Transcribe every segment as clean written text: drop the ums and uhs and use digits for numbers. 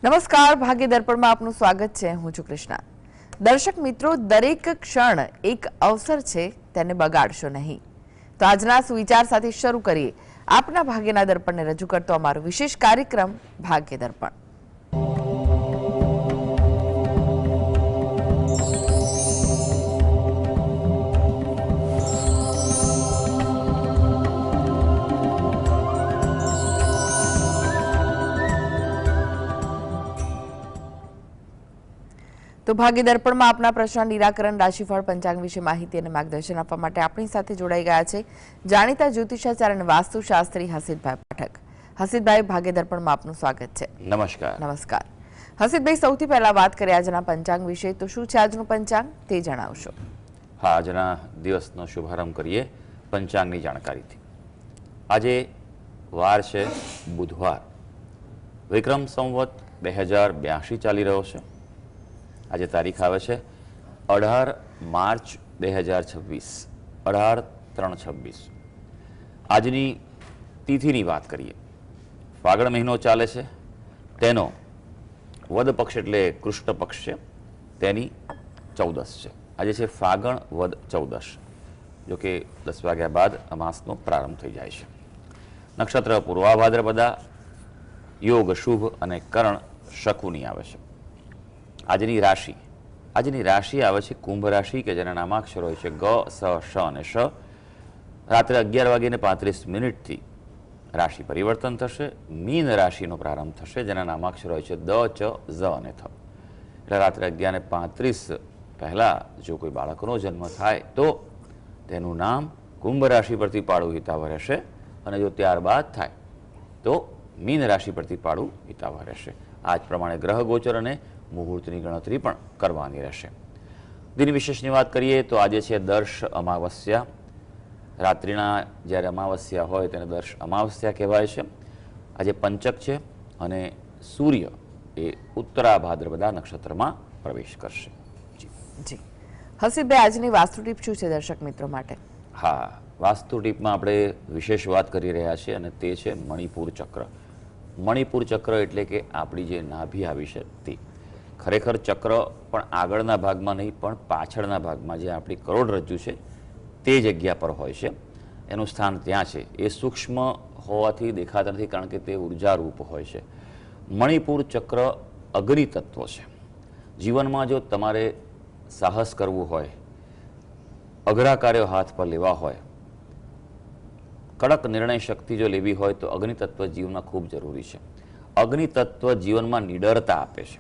નમસ્કાર, ભાગ્ય દર્પણમાં આપનું સ્વાગત છે. હું છું કૃષ્ણા. દર્શક મિત્રો, દરેક ક્ષણ એક અવસર છે, તેને બગાડશો નહીં. તો આજના સુવિચાર સાથે શરૂ કરીએ આપના ભાગ્યના દર્પણને રજૂ કરતો અમારો વિશેષ કાર્યક્રમ ભાગ્ય દર્પણ. તો ભાગ્ય દર્પણમાં આપના પ્રશ્ન નિરાકરણ, રાશિફળ, પંચાંગ વિશે માહિતી અને માર્ગદર્શન આપવા માટે આપણી સાથે જોડાઈ ગયા છે જાણીતા જ્યોતિષાચાર્ય અને વાસ્તુશાસ્ત્રી હસીતભાઈ પાઠક. હસીતભાઈ, ભાગ્ય દર્પણમાં આપનું સ્વાગત છે. નમસ્કાર. નમસ્કાર. હસીતભાઈ, સૌથી પહેલા વાત કરીએ આજના પંચાંગ વિશે. તો શું છે આજનું પંચાંગ તે જણાવશો? હા, આજના દિવસનો શુભારંભ કરીએ પંચાંગની જાણકારીથી. આજે વાર છે બુધવાર, વિક્રમ સંવત 2082 ચાલી રહ્યો છે. આજે તારીખ આવે છે 18 માર્ચ 2026, 18/3/26. આજની તિથિની વાત કરીએ. ફાગણ મહિનો ચાલે છે, તેનો વદ પક્ષ એટલે કૃષ્ણ પક્ષ છે, તેની 14 છે. આજે છે ફાગણ વદ 14. જોકે 10 વાગ્યા બાદ અમાસનો પ્રારંભ થઈ જાય છે. નક્ષત્ર પૂર્વા ભાદ્રપદા, યોગ શુભ અને કરણ શકુની આવે છે. આજની રાશિ આવે છે કુંભ રાશિ, કે જેના નામાક્ષર હોય છે ગ, સ, શ અને શ. રાત્રે 11:35 રાશિ પરિવર્તન થશે. મીન રાશિનો પ્રારંભ થશે, જેના નામાક્ષર હોય છે દ, ચ, ઝ અને થ. એટલે રાત્રે 11:35 પહેલા જો કોઈ બાળકનો જન્મ થાય તો તેનું નામ કુંભ રાશિ પરથી પાડવું હિતાવહ રહેશે, અને જો ત્યારબાદ થાય તો મીન રાશિ પરથી પાડવું હિતાવહ રહેશે. આ જ પ્રમાણે ગ્રહ ગોચર અને મુહૂર્તની ગણતરી પણ કરવાની રહેશે. દિન વિશેષની વાત કરીએ તો આજે છે દર્શ અમાવસ્યા. રાત્રિના જ્યારે અમાવસ્યા હોય તેને દર્શ અમાવસ્યા કહેવાય છે. આજે પંચક છે અને સૂર્ય એ ઉત્તરા ભાદ્રપદા નક્ષત્રમાં પ્રવેશ કરશે. જી હસીતભાઈ, આજની વાસ્તુ ટીપ શું છે દર્શક મિત્રો માટે? હા, વાસ્તુ ટીપમાં આપણે વિશેષ વાત કરી રહ્યા છીએ અને તે છે મણિપુર ચક્ર. મણિપુર ચક્ર એટલે કે આપણી જે નાભી આવી છે તે. ખરેખર ચક્ર પણ આગળના ભાગમાં નહીં, પણ પાછળના ભાગમાં જે આપણી કરોડરજ્જુ છે તે જગ્યા પર હોય છે. એનું સ્થાન ત્યાં છે. એ સૂક્ષ્મ હોવાથી દેખાતા નથી, કારણ કે તે ઉર્જારૂપ હોય છે. મણિપુર ચક્ર અગ્નિ તત્વ છે. જીવનમાં જો તમારે સાહસ કરવું હોય, અઘરા કાર્યો હાથ પર લેવા હોય, કડક નિર્ણય શક્તિ જો લેવી હોય તો અગ્નિ તત્વ જીવનમાં ખૂબ જરૂરી છે. અગ્નિ તત્વ જીવનમાં નિડરતા આપે છે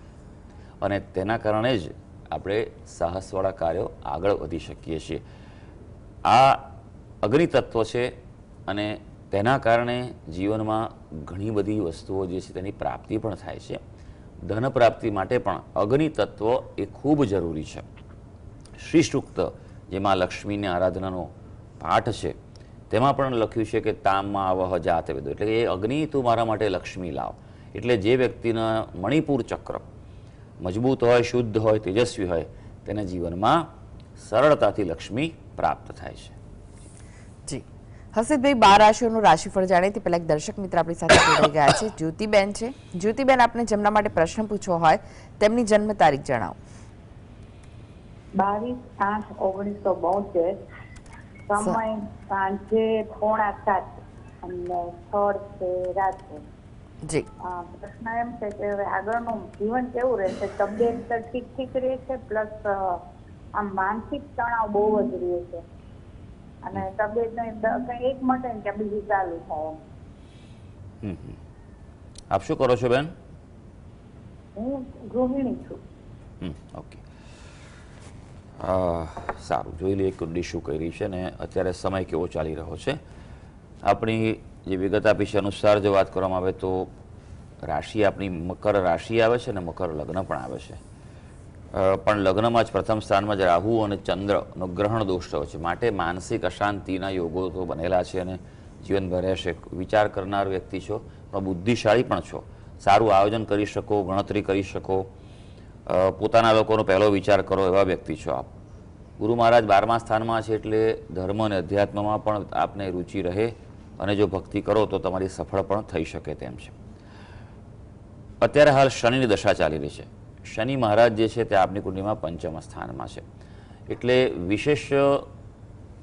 અને તેના કારણે જ આપણે સાહસવાળા કાર્યો આગળ વધી શકીએ છીએ. આ અગ્નિ તત્વ છે અને તેના કારણે જીવનમાં ઘણી બધી વસ્તુઓ જે છે તેની પ્રાપ્તિ પણ થાય છે. ધન પ્રાપ્તિ માટે પણ અગ્નિ તત્વ એ ખૂબ જરૂરી છે. શ્રી સૂક્ત, જેમાં લક્ષ્મીની આરાધનાનો પાઠ છે, તેમાં પણ લખ્યું છે કે તામમાં આવહ જાતે વેદો, એટલે કે એ અગ્નિ તું મારા માટે લક્ષ્મી લાવ. એટલે જે વ્યક્તિના મણિપુર ચક્ર મજબૂત હોય, શુદ્ધ હોય, તેજસ્વી હોય, તેને જીવનમાં સરળતાથી લક્ષ્મી પ્રાપ્ત થાય છે. જી હસીતભાઈ, 12 રાશિઓનું રાશિફળ જાણીએ તે પહેલા એક દર્શક મિત્ર આપણી સાથે જોડાઈ ગયા છે. જ્યોતિબેન છે. જ્યોતિબેન, આપને જેમના માટે પ્રશ્ન પૂછવો હોય તેમની જન્મ તારીખ જણાવો. 22/8/1972, સમય સાંજે 6:45 અને સ્થળ છે રાજકોટ. જી પ્રશ્ન એમ છે કે હવે આગળનું જીવન કેવું રહેશે? તબિયત ઠીક રહેશે, પ્લસ આમ માનસિક તણાવ બહુ જ રહે છે, અને તબિયત કંઈ એક માટે કે બીજું ચાલુ થાય. આપ શું કરો છો બેન? હું ગૃહિણી છું. ઓકે, સારું. જોઈ લઈએ કુંડલી શું કરી રહી છે ને અત્યારે સમય કેવો ચાલી રહ્યો છે. આપણી જે વિગત આપી છે અનુસાર જો વાત કરવામાં આવે તો રાશિ આપણી મકર રાશિ આવે છે અને મકર લગ્ન પણ આવે છે. પણ લગ્નમાં જ પ્રથમ સ્થાનમાં જ રાહુ અને ચંદ્રનો ગ્રહણ દોષ થયો છે, માટે માનસિક અશાંતિના યોગો તો બનેલા છે અને જીવનભર રહેશે. વિચાર કરનાર વ્યક્તિ છો, પણ બુદ્ધિશાળી પણ છો. સારું આયોજન કરી શકો, ગણતરી કરી શકો, પોતાના લોકોનો પહેલો વિચાર કરો એવા વ્યક્તિ છો આપ. ગુરુ મહારાજ 12મા સ્થાનમાં છે, એટલે ધર્મ અને અધ્યાત્મમાં પણ આપને રુચિ રહે અને જો ભક્તિ કરો તો તમારી સફળ પણ થઈ શકે તેમ છે. અત્યારે હાલ શનિની દશા ચાલી રહી છે. શનિ મહારાજ જે છે તે આપની કુંડલીમાં પંચમ સ્થાનમાં છે, એટલે વિશેષ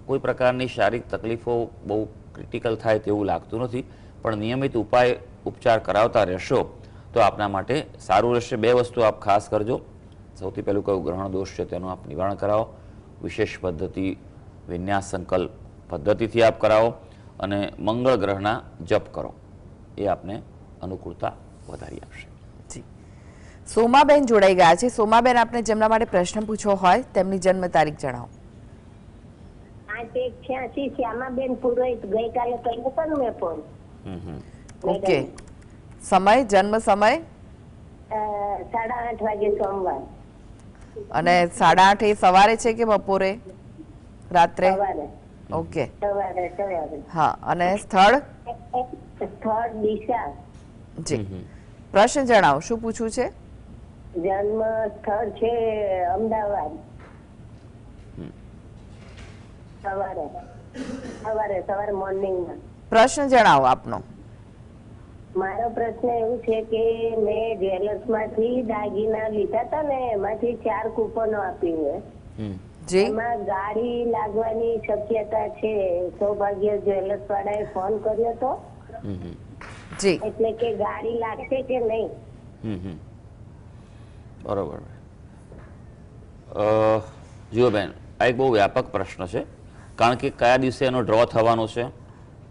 કોઈ પ્રકારની શારીરિક તકલીફો બહુ ક્રિટિકલ થાય તેવું લાગતું નથી, પણ નિયમિત ઉપચાર કરાવતા રહેશો તો આપના માટે સારું રહેશે. 2 વસ્તુ આપ ખાસ કરજો. સૌથી પહેલું કયું ગ્રહણ દોષ છે તેનું આપ નિવારણ કરાવો, વિશેષ પદ્ધતિ વિન્યાસ સંકલ્પ પદ્ધતિથી આપ કરાવો, અને મંગળ ગ્રહના જપ કરો, એ આપને અનુકૂળતા વધારી આપશે. જી, સોમાબેન જોડાઈ ગયા છે. સોમાબેન, આપને જેમના માટે પ્રશ્ન પૂછવો હોય તેમની જન્મ તારીખ જણાવો. 8/1/86 શ્યામાબેન પુરોહિત. ગઈકાલે કર્યો હતો ને મેં ફોન. ઓકે, સમય, જન્મ સમય? 8:30 વાગે સોમવાર. અને 8:30 એ સવારે છે કે બપોરે, રાત્રે? સવારે. ઓકે, સવારે. હા. અને સ્થળ? સ્થળ દિશા. જી, પ્રશ્ન જણાવો, શું પૂછવું છે? જન્મ સ્થળ છે અમદાવાદ. સવારે મોર્નિંગમાં. પ્રશ્ન જણાવો આપનો. મારો પ્રશ્ન એવું છે કે મેં જ્વેલર્સ માંથી દાગીના લીધા હતા ને, એમાંથી 4 કૂપનો આપી છે. જી, એમાં ગાડી લાગવાની શક્યતા છે. સૌભાગ્ય જ્વેલર્સ વાળાએ ફોન કર્યો હતો, જી, એટલે કે ગાડી લાગશે કે નહીં. બરોબર. જુઓ બેન, આ એક બહુ વ્યાપક પ્રશ્ન છે, કારણ કે કયા દિવસે એનો ડ્રો થવાનો છે,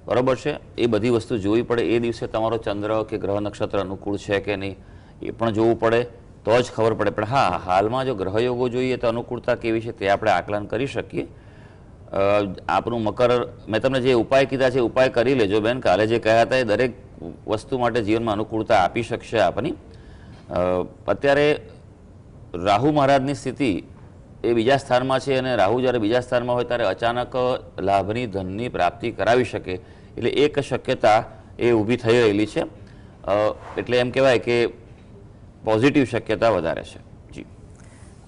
બરોબર છે, એ બધી વસ્તુ જોવી પડે. એ દિવસે તમારો ચંદ્ર કે ગ્રહ નક્ષત્ર અનુકૂળ છે કે નહીં એ પણ જોવું પડે, તો જ ખબર પડે. પણ હા, હાલમાં જો ગ્રહયોગો જોઈએ તો અનુકૂળતા કેવી છે તે આપણે આકલન કરી શકીએ. આપનું મકર, મેં તમને જે ઉપાય કીધા છે ઉપાય કરી લેજો બેન. કાલે જે કહ્યા હતા એ દરેક વસ્તુ માટે જીવનમાં અનુકૂળતા આપી શકશે આપની. અત્યારે રાહુ મહારાજની સ્થિતિ એ બીજા સ્થાનમાં છે, અને રાહુ જ્યારે બીજા સ્થાનમાં હોય ત્યારે અચાનક લાભની ધનની પ્રાપ્તિ કરાવી શકે, એટલે એક શક્યતા એ ઊભી થઈ રહેલી છે. એટલે એમ કહેવાય કે પોઝિટિવ શક્યતા વધારે છે. જી,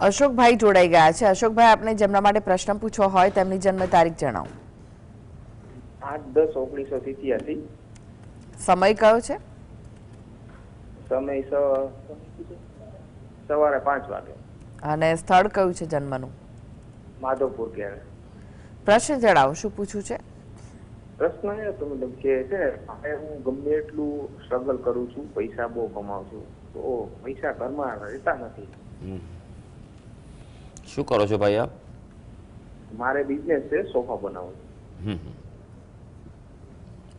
અશોકભાઈ જોડાઈ ગયા છે. અશોકભાઈ, આપને જેમના માટે પ્રશ્ન પૂછવો હોય તેમની જન્મ તારીખ જણાવો. 8/10/1987. સમય કયો છે? સમય સવારે 5 વાગે. અને સ્થળ કયું છે જન્મનું? માધવપુર ક્યારે. પ્રશ્ન જણાવો, શું પૂછવું છે? પ્રશ્ન એ હતો મતલબ કે છે હવે હું ગમે એટલું સ્ટ્રગલ કરું છું, પૈસા બહુ કમાઉં છું, તો પૈસા ઘરમાં રહેતા નથી. શું કરો છો ભાઈ આપ? મારે બિઝનેસ છે, સોફા બનાવું છું.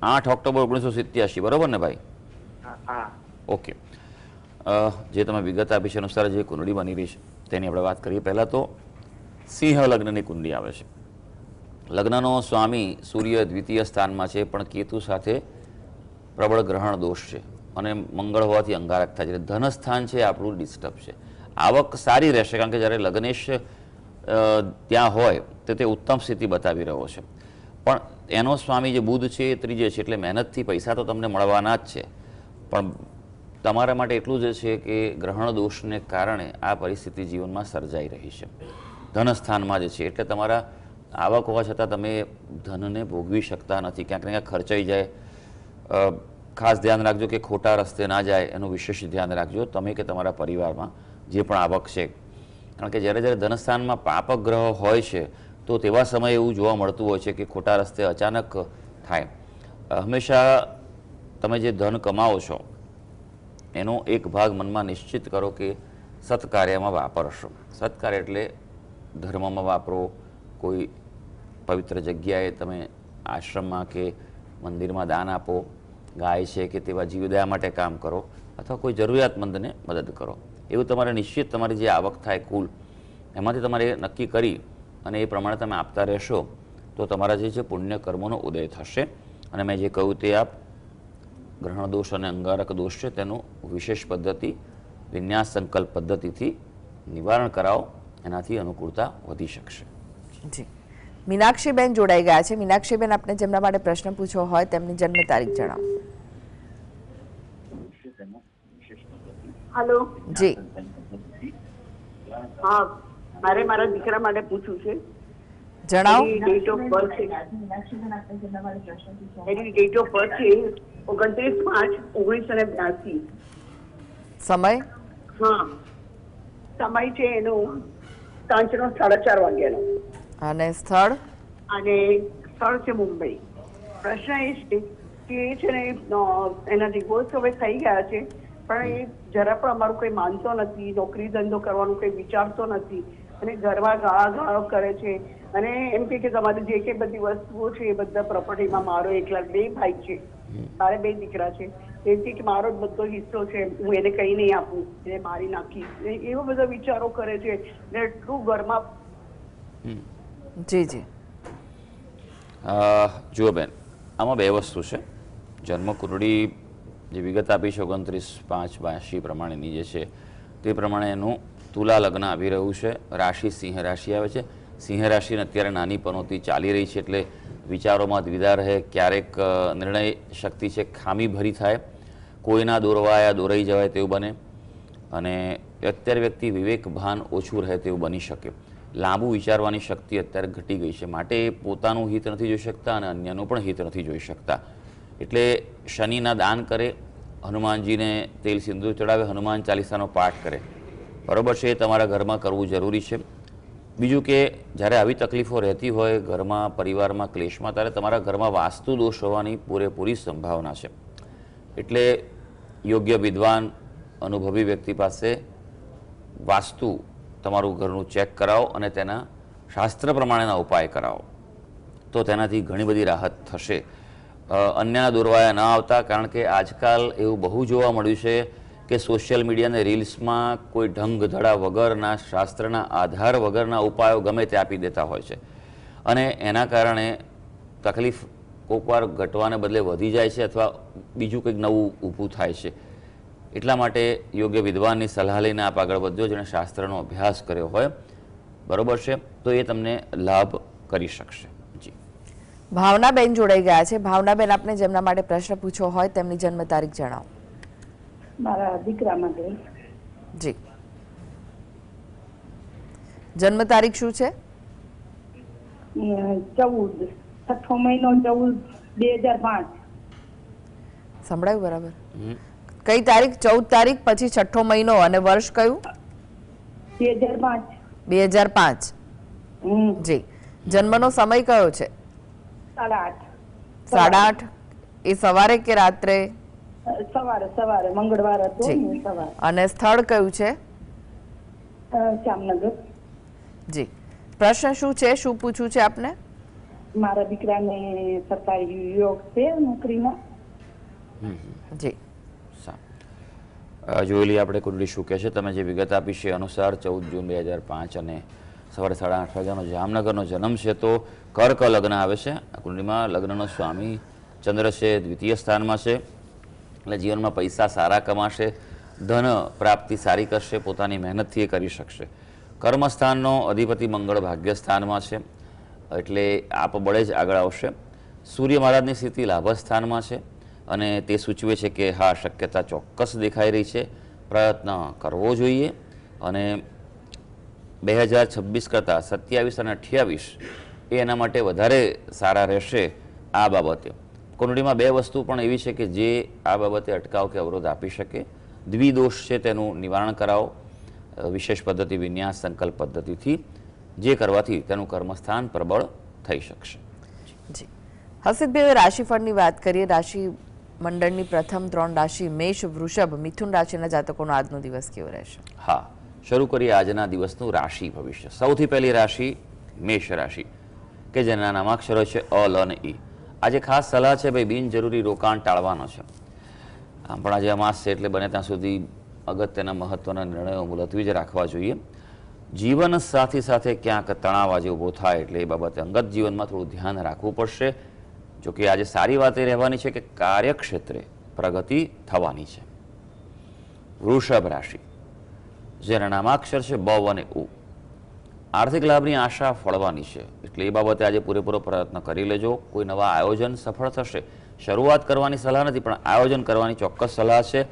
8 ઓક્ટોબર 1987, બરોબર ને ભાઈ? હા. ઓકે. જે તમે વિગત આપી છે અનુસાર જે કુંડળી બની રહી છે તેની આપણે વાત કરીએ. પહેલાં તો સિંહ લગ્નની કુંડળી આવે છે. લગ્નનો સ્વામી સૂર્ય દ્વિતીય સ્થાનમાં છે, પણ કેતુ સાથે પ્રબળ ગ્રહણ દોષ છે, અને મંગળ હોવાથી અંગારક થાય છે. ધન સ્થાન છે આપણું ડિસ્ટર્બ છે. આવક સારી રહેશે, કારણ કે જ્યારે લગ્નેશ ત્યાં હોય તો તે ઉત્તમ સ્થિતિ બતાવી રહ્યો છે, પણ એનો સ્વામી જે બુધ છે એ ત્રીજે છે, એટલે મહેનતથી પૈસા તો તમને મળવાના જ છે. પણ તમારા માટે એટલું જ છે કે ગ્રહણ દોષને કારણે આ પરિસ્થિતિ જીવનમાં સર્જાઈ રહી છે. ધન સ્થાનમાં જ છે, એટલે તમારા આવક હોવા છતાં તમે ધનને ભોગવી શકતા નથી, ક્યાંક ને ક્યાંક ખર્ચાઈ જાય. ખાસ ધ્યાન રાખજો કે ખોટા રસ્તે ના જાય, એનું વિશેષ ધ્યાન રાખજો તમે કે તમારા પરિવારમાં જે પણ આવક છે. કારણ કે જ્યારે જ્યારે ધનસ્થાનમાં પાપક ગ્રહ હોય છે તો તેવા સમયે એવું જોવા મળતું હોય છે કે ખોટા રસ્તે અચાનક થાય. હંમેશા તમે જે ધન કમાવો છો એનો એક ભાગ મનમાં નિશ્ચિત કરો કે સત્કાર્યમાં વાપરશો. સત્કાર્ય એટલે ધર્મમાં વાપરો, કોઈ પવિત્ર જગ્યાએ તમે આશ્રમમાં કે મંદિરમાં દાન આપો, ગાય છે કે તેવા જીવદયા માટે કામ કરો, અથવા કોઈ જરૂરિયાતમંદને મદદ કરો. એવું તમારે નિશ્ચિત તમારી જે આવક થાય કુલ એમાંથી તમારે નક્કી કરી અને એ પ્રમાણે તમે આપતા રહેશો તો તમારા જે છે પુણ્ય કર્મોનો ઉદય થશે. અને મેં જે કહ્યું તે આપ ગ્રહણ દોષ અને અંગારક દોષ છે તેનું વિશેષ પદ્ધતિ વિન્યાસ સંકલ્પ પદ્ધતિથી નિવારણ કરાવો, એનાથી અનુકૂળતા વધી શકશે. જી, મીનાક્ષીબેન જોડાઈ ગયા છે. મીનાક્ષીબેન, આપને જેમના માટે પ્રશ્ન પૂછવો હોય તેમની જન્મ તારીખ જણાવો. હેલો. જી, હા, મારે મારા દીકરા માટે પૂછવું છે. જણાવો. એની ડેટ ઓફ બર્થ છે 29/5/1982. સમય? હા, સમય છે એનો સાંજનો 4:30 વાગ્યાનો અને સ્થળ? અને સ્થળ છે મુંબઈ. પ્રશ્ન એ છે કે એ છે ને એના ડિવોર્સ હવે થઈ ગયા છે, પણ એ જરા પણ અમારું કંઈ માનતો નથી, નોકરી ધંધો કરવાનું કંઈ વિચારતો નથી અને ઘરમાં ગાળો કરે છે અને એમ કે તમારી જે કંઈ બધી વસ્તુઓ છે એ બધા પ્રોપર્ટીમાં મારો એકલા 2 ભાઈ છે, મારે 2 દીકરા છે, તેથી કે મારો જ બધો હિસ્સો છે, હું એને કંઈ નહીં આપું, એને મારી નાખીશ, એવા બધા વિચારો કરે છે ને એટલું ઘરમાં. જી જી. જુઓ બેન, આમાં 2 વસ્તુ છે. જન્મકુંડળી જે વિગત આપી છે 29/5/82 પ્રમાણેની જે છે તે પ્રમાણે એનું તુલા લગ્ન આવી રહ્યું છે. રાશિ સિંહ રાશિ આવે છે. સિંહ રાશિને અત્યારે નાની પનોતી ચાલી રહી છે, એટલે વિચારોમાં દ્વિધા રહે, ક્યારેક નિર્ણય શક્તિ છે ખામી ભરી થાય, કોઈના દોરવાયા દોરાઈ જવાય તેવું બને, અને અત્યારે વ્યક્તિ વિવેક ભાન ઓછું રહે તેવું બની શકે. લાંબુ વિચારવાની શક્તિ અત્યારે ઘટી ગઈ છે, માટે એ પોતાનું હિત નથી જોઈ શકતા અને અન્યનું પણ હિત નથી જોઈ શકતા. એટલે શનિના દાન કરે, હનુમાનજીને તેલ સિંદૂર ચડાવે, હનુમાન ચાલીસાનો પાઠ કરે, બરાબર છે, એ તમારા ઘરમાં કરવું જરૂરી છે. બીજું કે જ્યારે આવી તકલીફો રહેતી હોય ઘરમાં, પરિવારમાં, ક્લેશમાં, ત્યારે તમારા ઘરમાં વાસ્તુ દોષ હોવાની પૂરેપૂરી સંભાવના છે. એટલે યોગ્ય વિદ્વાન અનુભવી વ્યક્તિ પાસે વાસ્તુ તમારું ઘરનું ચેક કરાવો અને તેના શાસ્ત્ર પ્રમાણેના ઉપાય કરાવો, તો તેનાથી ઘણી બધી રાહત થશે. અન્યના દોરવાયા ન આવતા, કારણ કે આજકાલ એવું બહુ જોવા મળ્યું છે કે સોશિયલ મીડિયા અને રીલ્સમાં કોઈ ઢંગ ધડા વગરના, શાસ્ત્રના આધાર વગરના ઉપાયો ગમે તે આપી દેતા હોય છે, અને એના કારણે તકલીફ કોઈકવાર ઘટવાને બદલે વધી જાય છે અથવા બીજું કંઈક નવું ઊભું થાય છે. એટલા માટે યોગ્ય વિદ્વાનની સલાહ લઈને આપ આગળ વધજો, જેણે શાસ્ત્રનો અભ્યાસ કર્યો હોય, બરાબર છે, તો એ તમને લાભ કરી શકશે. જી. ભાવનાબેન જોડાઈ ગયા છે. ભાવનાબેન, આપને જેમના માટે પ્રશ્ન પૂછ્યો હોય તેમની જન્મ તારીખ જણાવો. મારા દીકરા માટે. જી. જન્મ તારીખ શું છે? 14 છઠ્ઠો મહિનો 14/2005. સંભળાયું બરાબર? કઈ તારીખ? 14 તારીખ, પછી છઠ્ઠો મહિનો અને વર્ષ કયું? 2005. 2005. જી. જન્મનો સમય કયો છે? 8:30. 8:30. એ સવારે કે રાત્રે? સવારે મંગળવાર હતો ને સવારે. અને સ્થળ કયું છે? જામનગર. જી. પ્રશ્ન શું છે? શું પૂછવું છે આપને? મારા દીકરાને સરકારી યોગ છે નોકરીમાં. જી. જોયેલી આપણે કુંડળી શું કહે છે. તમે જે વિગત આપી છે અનુસાર 14 જૂન 2005 અને સવારે 8:30 વાગ્યાનો જામનગરનો જન્મ છે, તો કર્ક લગ્ન આવે છે. આ કુંડળીમાં લગ્નનો સ્વામી ચંદ્ર છે, દ્વિતીય સ્થાનમાં છે, એટલે જીવનમાં પૈસા સારા કમાશે, ધન પ્રાપ્તિ સારી કરશે, પોતાની મહેનતથી એ કરી શકશે. કર્મસ્થાનનો અધિપતિ મંગળ ભાગ્યસ્થાનમાં છે, એટલે આપ બળે જ આગળ આવશે. સૂર્ય મહારાજની સ્થિતિ લાભસ્થાનમાં છે, અને તે સૂચવે છે કે હા, શક્યતા ચોક્કસ દેખાઈ રહી છે, પ્રયત્ન કરવો જોઈએ, અને 2026 કરતાં 27 અને 28 એ એના માટે વધારે સારા રહેશે. આ બાબતે કુંડળીમાં 2 વસ્તુ પણ એવી છે કે જે આ બાબતે અટકાવ કે અવરોધ આપી શકે. દ્વિદોષ છે, તેનું નિવારણ કરાવો વિશેષ પદ્ધતિ, વિન્યાસ સંકલ્પ પદ્ધતિથી, જે કરવાથી તેનું કર્મસ્થાન પ્રબળ થઈ શકશે. જી. હસીબભાઈ, રાશિફળની વાત કરીએ. રાશિ મંડળની પ્રથમ 3 રાશિ મેષ, વૃષભ, મિથુન રાશિના જાતકોનો આજનો દિવસ કેવો રહેશે? હા, શરૂ કરીએ આજના દિવસનું રાશિ ભવિષ્ય. સૌથી પહેલી રાશિ મેષ રાશિ, કે જેના નામાક્ષરો છે અ, લ અને ઈ. આજે ખાસ સલાહ છે ભાઈ, બિનજરૂરી રોકાણ ટાળવાનો છે. આમ પણ આજે અમાસ છે, એટલે બને ત્યાં સુધી અગત્યના મહત્વના નિર્ણયો મુલતવી જ રાખવા જોઈએ. જીવન સાથી સાથે ક્યાંક તણાવ આજે ઊભો થાય, એટલે એ બાબતે અંગત જીવનમાં થોડું ધ્યાન રાખવું પડશે. જોકે આજે સારી વાત એ રહેવાની છે કે કાર્યક્ષેત્રે પ્રગતિ થવાની છે. વૃષભ રાશિ, જેના નામાક્ષર છે બ અને ઉ. આર્થિક લાભની આશા ફળવાની છે, એટલે એ બાબતે આજે પૂરેપૂરો પ્રયત્ન કરી લેજો. કોઈ નવા આયોજન સફળ થશે. શરૂઆત કરવાની સલાહ નથી, પણ આયોજન કરવાની ચોક્કસ સલાહ છે.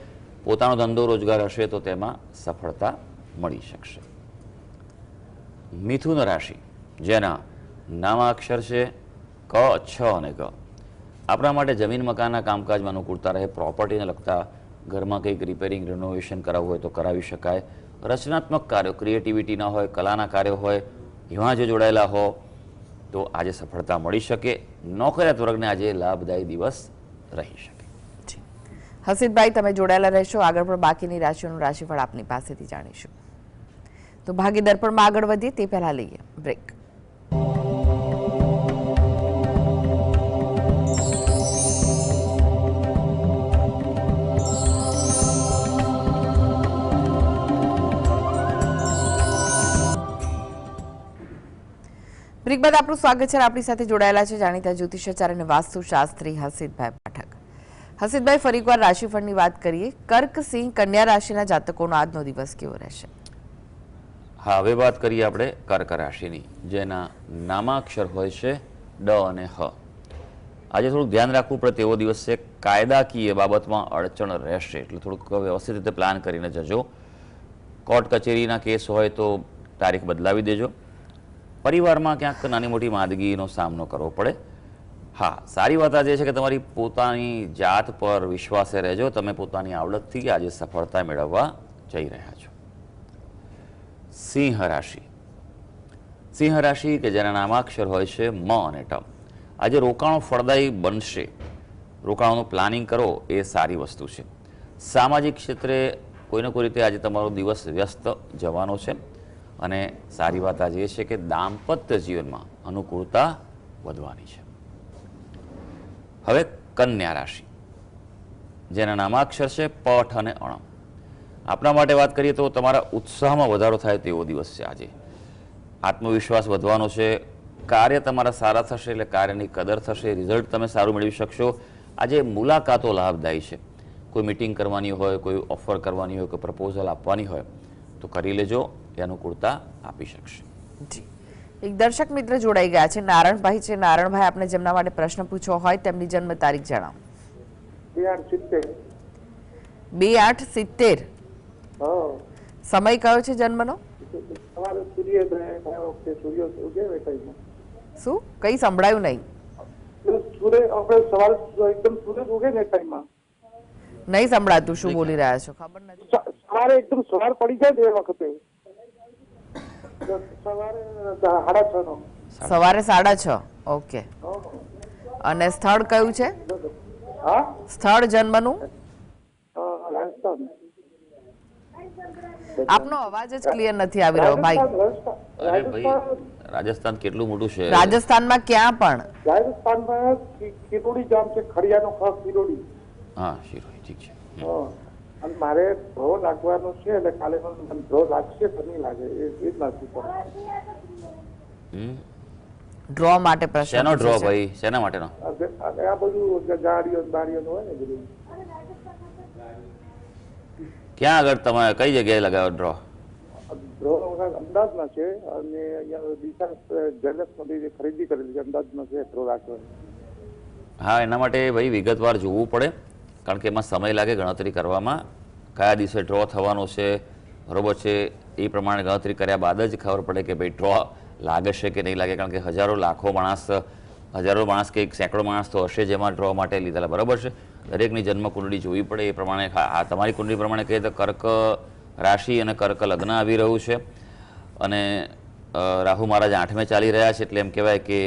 પોતાનો ધંધો રોજગાર હશે તો તેમાં સફળતા મળી શકશે. મિથુન રાશિ, જેના નામાક્ષર છે ક, છ અને ગ. આપણા માટે જમીન મકાનના કામકાજમાં અનુકૂળતા રહે, પ્રોપર્ટીને લગતા ઘરમાં કંઈક રિપેરિંગ રિનોવેશન કરાવવું હોય તો કરાવી શકાય. રચનાત્મક કાર્યો, ક્રિએટિવિટીના હોય, કલાના કાર્યો હોય, એમાં જો જોડાયેલા હો તો આજે સફળતા મળી શકે. નોકરિયાત વર્ગને આજે લાભદાયી દિવસ રહી શકે. હસીદભાઈ, તમે જોડાયેલા રહેશો. આગળ પણ બાકીની રાશિઓનું રાશિફળ આપની પાસેથી જાણીશું. તો ભાગ્ય દર્પણમાં આગળ વધીએ તે પહેલા લઈએ બ્રેક. બ્રેક બાદ આપનું સ્વાગત છે. આપણી સાથે જોડાયેલા છે જાણીતા જ્યોતિષાચાર્ય અને વાસ્તુશાસ્ત્રી હસીદભાઈ પાઠક. હસીદભાઈ, ફરી એકવાર રાશિફળની વાત કરીએ. કર્ક, સિંહ, કન્યા રાશિના જાતકોનો આજનો દિવસ કેવો રહેશે? હા, હવે વાત કરીએ આપણે કર્ક રાશિની, જેના નામાક્ષર હોય છે ડ અને હ. આજે થોડુંક ધ્યાન રાખવું પડે તેવો દિવસ છે. કાયદાકીય બાબતમાં અડચણ રહેશે, એટલે થોડુંક વ્યવસ્થિત રીતે પ્લાન કરીને જજો. કોર્ટ કચેરીના કેસ હોય તો તારીખ બદલાવી દેજો. પરિવારમાં ક્યાંક નાની મોટી માંદગીનો સામનો કરવો પડે. હા, સારી વાત આજે છે કે તમારી પોતાની જાત પર વિશ્વાસે રહેજો. તમે પોતાની આવડતથી આજે સફળતા મેળવવા જઈ રહ્યા છો. સિંહ રાશિ. સિંહ રાશિ કે જેના નામાક્ષર હોય છે મ અને ટ. આજે રોકાણો ફળદાયી બનશે. રોકાણોનું પ્લાનિંગ કરો એ સારી વસ્તુ છે. સામાજિક ક્ષેત્રે કોઈને કોઈ રીતે આજે તમારો દિવસ વ્યસ્ત જવાનો છે. અને સારી વાત આજે એ છે કે દાંપત્ય જીવનમાં અનુકૂળતા વધવાની છે. હવે કન્યા રાશિ, જેના નામાક્ષર છે પઠ અને અણ. આપણા માટે વાત કરીએ તો તમારા ઉત્સાહમાં વધારો થાય તેવો દિવસ છે આજે. આત્મવિશ્વાસ વધવાનો છે. કાર્ય તમારા સારા થશે, એટલે કાર્યની કદર થશે. રિઝલ્ટ તમે સારું મેળવી શકશો. આજે મુલાકાતો લાભદાયી છે. કોઈ મિટિંગ કરવાની હોય, કોઈ ઓફર કરવાની હોય, કોઈ પ્રપોઝલ આપવાની હોય તો કરી લેજો. એ અનુકૂળતા આપી શકશે. જી, એક દર્શક મિત્ર જોડાઈ ગયા છે, નારણભાઈ છે. નારણભાઈ, આપણે જેમના માટે પ્રશ્ન પૂછવો હોય તેમની જન્મ તારીખ જણાવો. 2870. સમય કયો છે જન્મનો? શું? કઈ સંભળાયું નહીં. નહીં સંભળાતું. શું બોલી રહ્યા છો? ખબર નથી. સવારે એકદમ સવાર પડી જાય એ વખતે સવારે 6:30. ઓકે. અને સ્થળ કયું છે? સ્થળ જન્મનું? આપનો અવાજ જ ક્લિયર નથી આવી રહ્યો ભાઈ. અરે ભાઈ, રાજસ્થાન કેટલું મોટું છે? રાજસ્થાનમાં ક્યાં પણ? રાજસ્થાનમાં કિરોડી ગામ છે, ખડિયાનો ખાસ કિરોડી. હા, શિરોઈ. ઠીક છે. અને મારે ડ્રો લાગવાનો છે, એટલે કાલે ડ્રો લાગશે કે નહીં લાગે એ જ નથી. ડ્રો માટે પ્રશ્ન. શેનો ડ્રો ભાઈ? શેના માટેનો? આ બધું ગાડીઓ બારીઓ હોય ને બધું. ક્યાં આગળ તમે કઈ જગ્યાએ લગાવ્યો ડ્રો? ડ્રો અમદાવાદમાં છે, અને અહીંયા દિશા જ્વેલર્સમાંથી ખરીદી કરેલી છે. અમદાવાદમાં છે ડ્રો રાખવાનો. હા, એના માટે ભાઈ વિગતવાર જોવું પડે, કારણ કે એમાં સમય લાગે ગણતરી કરવામાં. કયા દિવસે ડ્રો થવાનો છે, બરોબર છે, એ પ્રમાણે ગણતરી કર્યા બાદ જ ખબર પડે કે ભાઈ ડ્રો લાગશે કે નહીં લાગે. કારણ કે હજારો લાખો માણસ કે સેંકડો માણસ તો હશે જેમાં ડ્રો માટે લીધેલા, બરાબર છે. દરેકની જન્મ કુંડળી જોવી પડે. એ પ્રમાણે આ તમારી કુંડળી પ્રમાણે કહીએ તો કર્ક રાશિ અને કર્ક લગ્ન આવી રહ્યું છે, અને રાહુ મહારાજ 8મે ચાલી રહ્યા છે, એટલે એમ કહેવાય કે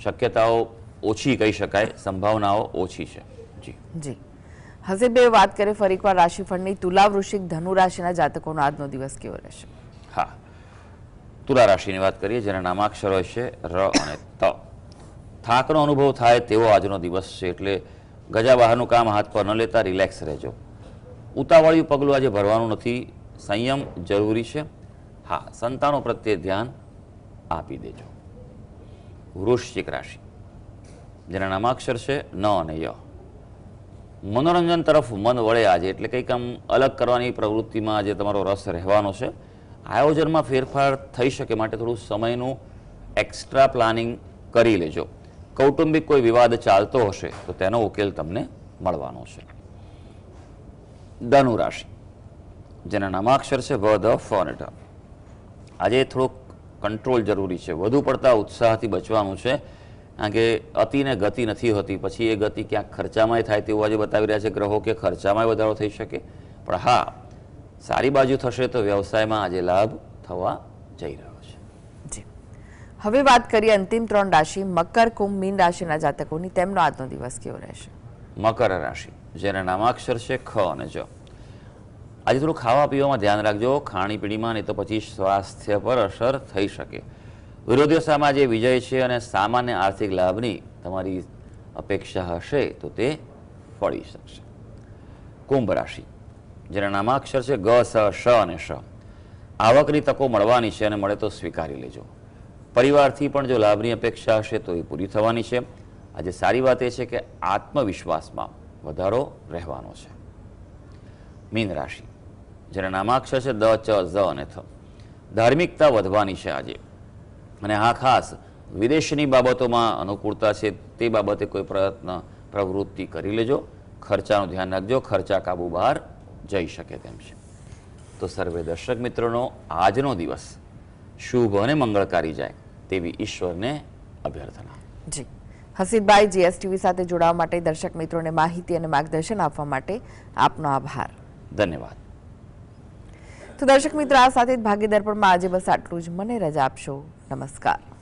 શક્યતાઓ ઓછી કહી શકાય, સંભાવનાઓ ઓછી છે. જી જી. હસીબભાઈ, વાત કરીએ ફરી એકવાર રાશિફળની. તુલા, વૃશ્ચિક, ધનુ રાશિના જાતકોનો આજનો દિવસ કેવો રહેશે? હા, તુલા રાશિની વાત કરીએ, જેના નામાક્ષર હોય છે ર અને ત. થાકનો અનુભવ થાય તેવો આજનો દિવસ છે, એટલે ગજા બહારનું કામ હાથ પર ન લેતા રિલેક્સ રહેજો. ઉતાવળિયું પગલું આજે ભરવાનું નથી. સંયમ જરૂરી છે. હા, સંતાનો પ્રત્યે ધ્યાન આપી દેજો. વૃશ્ચિક રાશિ, જેના નામાક્ષર છે ન અને ય. મનોરંજન તરફ મન વળે આજે, એટલે કંઈક આમ અલગ કરવાની પ્રવૃત્તિમાં આજે તમારો રસ રહેવાનો છે. આયોજનમાં ફેરફાર થઈ શકે, માટે થોડું સમયનું એક્સ્ટ્રા પ્લાનિંગ કરી લેજો. કૌટુંબિક કોઈ વિવાદ ચાલતો હશે તો તેનો ઉકેલ તમને મળવાનો છે. ધનુ રાશિ, જેના નામાક્ષર છે વ, ધ, ફ અને ઢ. આજે થોડુંક કંટ્રોલ જરૂરી છે. વધુ પડતા ઉત્સાહથી બચવાનું છે. કારણ કે અતિને ગતિ નથી હોતી, પછી એ ગતિ ક્યાંક ખર્ચામાંય થાય તેવું આજે બતાવી રહ્યા છે ગ્રહો કે ખર્ચામાંય વધારો થઈ શકે. પણ હા, સારી બાજુ થશે તો વ્યવસાયમાં આજે લાભ થવા જઈ રહ્યો છે. જી, હવે વાત કરીએ અંતિમ 3 રાશિ મકર, કુંભ, મીન રાશિના જાતકોની. તેમનો આજનો દિવસ કેવો રહેશે? મકર રાશિ, જેના નામાક્ષર છે ખ અને જ. આજે થોડું ખાવા પીવામાં ધ્યાન રાખજો, ખાણીપીણીમાં, નહીં તો પછી સ્વાસ્થ્ય પર અસર થઈ શકે. વિરોધીઓ સામે આજે વિજય છે અને સામાન્ય આર્થિક લાભની તમારી અપેક્ષા હશે તો તે ફળી શકશે. કુંભ રાશિ, જેના નામાક્ષર છે ગ, સ, શ અને શ. આવકની તકો મળવાની છે અને મળે તો સ્વીકારી લેજો. પરિવારથી પણ જો લાભની અપેક્ષા હશે તો એ પૂરી થવાની છે. આજે સારી વાત એ છે કે આત્મવિશ્વાસમાં વધારો રહેવાનો છે. મીન રાશિ, જેના નામાક્ષર છે દ, ચ, ઝ અને થ. ધાર્મિકતા વધવાની છે આજે, અને હા, ખાસ વિદેશની બાબતોમાં અનુકૂળતા છે તે બાબતે કોઈ પ્રવૃત્તિ કરી લેજો. ખર્ચાનું ધ્યાન રાખજો, ખર્ચા કાબુ બહાર જઈ શકે તેમ છે. તો સર્વે દર્શક મિત્રોનો આજનો દિવસ શુભ અને મંગળકારી જાય તેવી ઈશ્વરને અભ્યર્થના. જી, હસીબભાઈ, જીએસટીવી સાથે જોડાવા માટે, દર્શક મિત્રોને માહિતી અને માર્ગદર્શન આપવા માટે આપનો આભાર. ધન્યવાદ. તો દર્શક મિત્રો, આ સાથે જ ભાગ્ય દર્પણમાં આજે બસ આટલું જ. મને રજા આપશો. નમસ્કાર.